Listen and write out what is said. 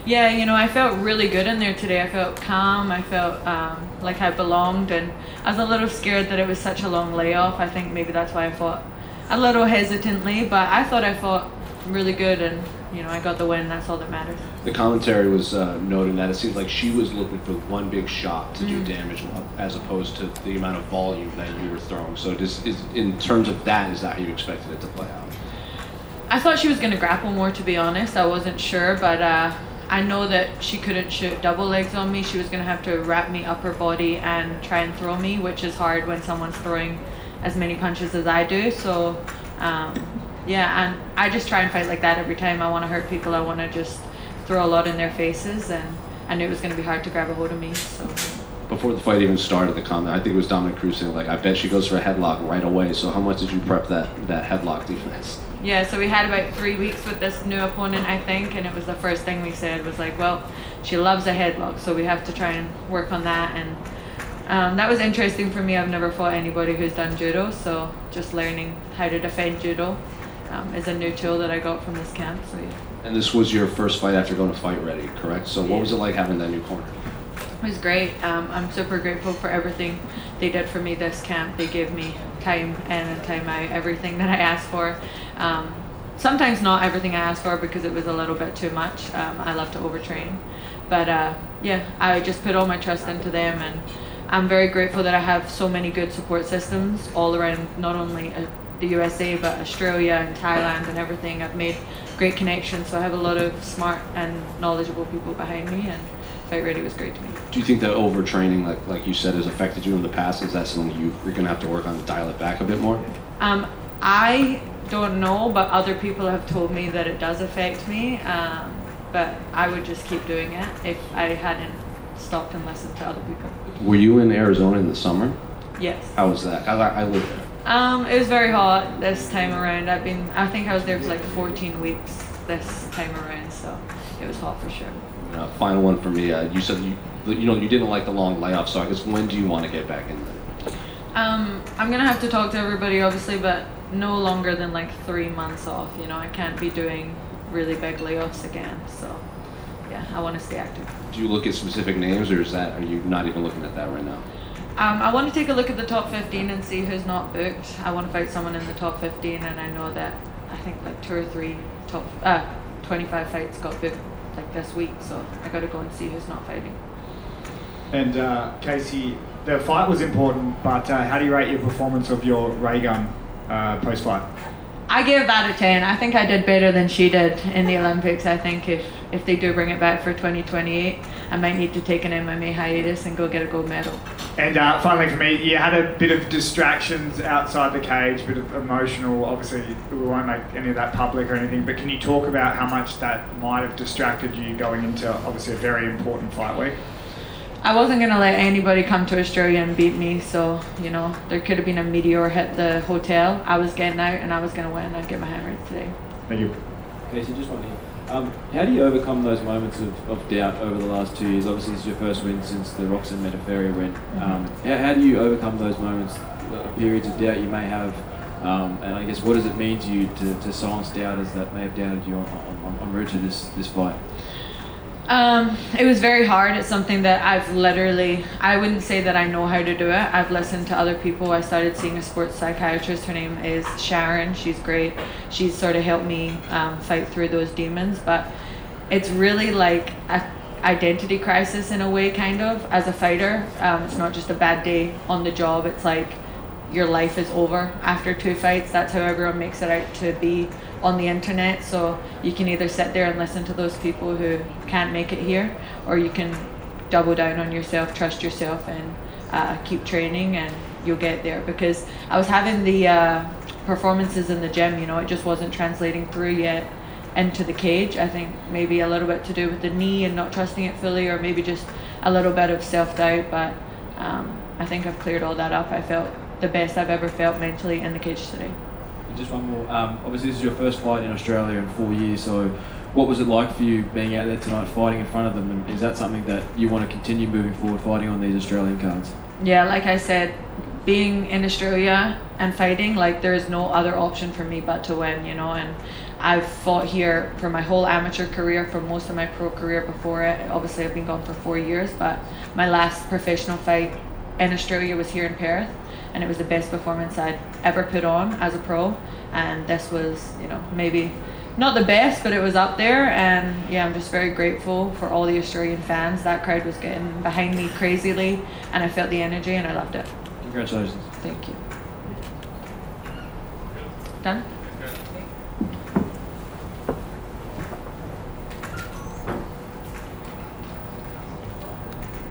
Yeah, I felt really good in there today. I felt calm. I felt like I belonged, and I was a little scared that it was such a long layoff. I think maybe that's why I fought a little hesitantly, but I thought I fought really good, and I got the win. That's all that matters. The commentary was noting that it seems like she was looking for one big shot to do damage, as opposed to the amount of volume that you were throwing. So, in terms of that, is that how you expected it to play out? I thought she was going to grapple more, to be honest. I wasn't sure, but I know that she couldn't shoot double legs on me. She was going to have to wrap me up her body and try and throw me, which is hard when someone's throwing as many punches as I do. So, yeah, and I just try and fight like that every time. I want to hurt people. I want to just throw a lot in their faces, and I knew it was going to be hard to grab a hold of me. So. Before the fight even started, the comment, I think it was Dominic Cruz saying, like, I bet she goes for a headlock right away. So how much did you prep that headlock defense? Yeah, so we had about 3 weeks with this new opponent, I think, and it was the first thing we said was like, well, she loves a headlock, so we have to try and work on that. And that was interesting for me. I've never fought anybody who's done judo, so just learning how to defend judo is a new tool that I got from this camp. So yeah. And this was your first fight after going to Fight Ready, correct? So what was it like having that new corner? It was great. I'm super grateful for everything they did for me this camp. They gave me time in and time out, everything that I asked for. Sometimes not everything I asked for because it was a little bit too much. I love to overtrain. But yeah, I just put all my trust into them, and I'm very grateful that I have so many good support systems all around, not only the USA, but Australia and Thailand and everything. I've made great connections, so I have a lot of smart and knowledgeable people behind me, and Fight Ready was great to me. Do you think that overtraining, like you said, has affected you in the past? Is that something you're going to have to work on to dial it back a bit more? I don't know, but other people have told me that it does affect me, but I would just keep doing it if I hadn't stopped and listened to other people. Were you in Arizona in the summer? Yes. How was that? I lived there. It was very hot this time around. I think I was there for like 14 weeks this time around, so it was hot for sure. Final one for me. You said you didn't like the long layoff, so I guess when do you want to get back in there? I'm gonna have to talk to everybody, obviously, but no longer than like 3 months off. I can't be doing really big layoffs again. So yeah, I want to stay active. Do you look at specific names, or are you not even looking at that right now? I want to take a look at the top 15 and see who's not booked. I want to fight someone in the top 15, and I know that I think like 2 or 3 top 25 fights got booked like this week, so I got to go and see who's not fighting. And Casey, the fight was important, but how do you rate your performance of your ray gun post-fight? I gave that a 10. I think I did better than she did in the Olympics. I think if they do bring it back for 2028, I might need to take an MMA hiatus and go get a gold medal. And finally for me, you had a bit of distractions outside the cage, a bit of emotional, obviously we won't make any of that public or anything, but can you talk about how much that might have distracted you going into obviously a very important fight week? I wasn't going to let anybody come to Australia and beat me, so, there could have been a meteor hit the hotel. I was getting out and I was going to win. I'd get my hand right today. Thank you. Casey, just one here. How do you overcome those moments of doubt over the last 2 years? Obviously, it's your first win since the Roxanne Metaferia win. How do you overcome those moments, periods of doubt you may have? And I guess, what does it mean to you to silence doubters that may have doubted you en route to this fight? It was very hard. It's something that I wouldn't say that I know how to do it. I've listened to other people. I started seeing a sports psychiatrist. Her name is Sharon. She's great. She's sort of helped me fight through those demons. But it's really like an identity crisis in a way, kind of, as a fighter. It's not just a bad day on the job. It's like your life is over after 2 fights. That's how everyone makes it out to be on the internet. So you can either sit there and listen to those people who can't make it here, or you can double down on yourself, trust yourself, and keep training, and you'll get there. Because I was having the performances in the gym, it just wasn't translating through yet into the cage. I think maybe a little bit to do with the knee and not trusting it fully, or maybe just a little bit of self-doubt, but I think I've cleared all that up. I felt the best I've ever felt mentally in the cage today. Just one more. Obviously, this is your first fight in Australia in 4 years, so what was it like for you being out there tonight fighting in front of them? And is that something that you want to continue moving forward, fighting on these Australian cards? Yeah, like I said, being in Australia and fighting, like there is no other option for me but to win, and I've fought here for my whole amateur career, for most of my pro career before it. Obviously, I've been gone for 4 years, but my last professional fight in Australia was here in Perth, and it was the best performance I'd ever put on as a pro. And this was, you know, maybe not the best, but it was up there. And yeah, I'm just very grateful for all the Australian fans. That crowd was getting behind me crazily, and I felt the energy, and I loved it. Congratulations. Thank you. Done?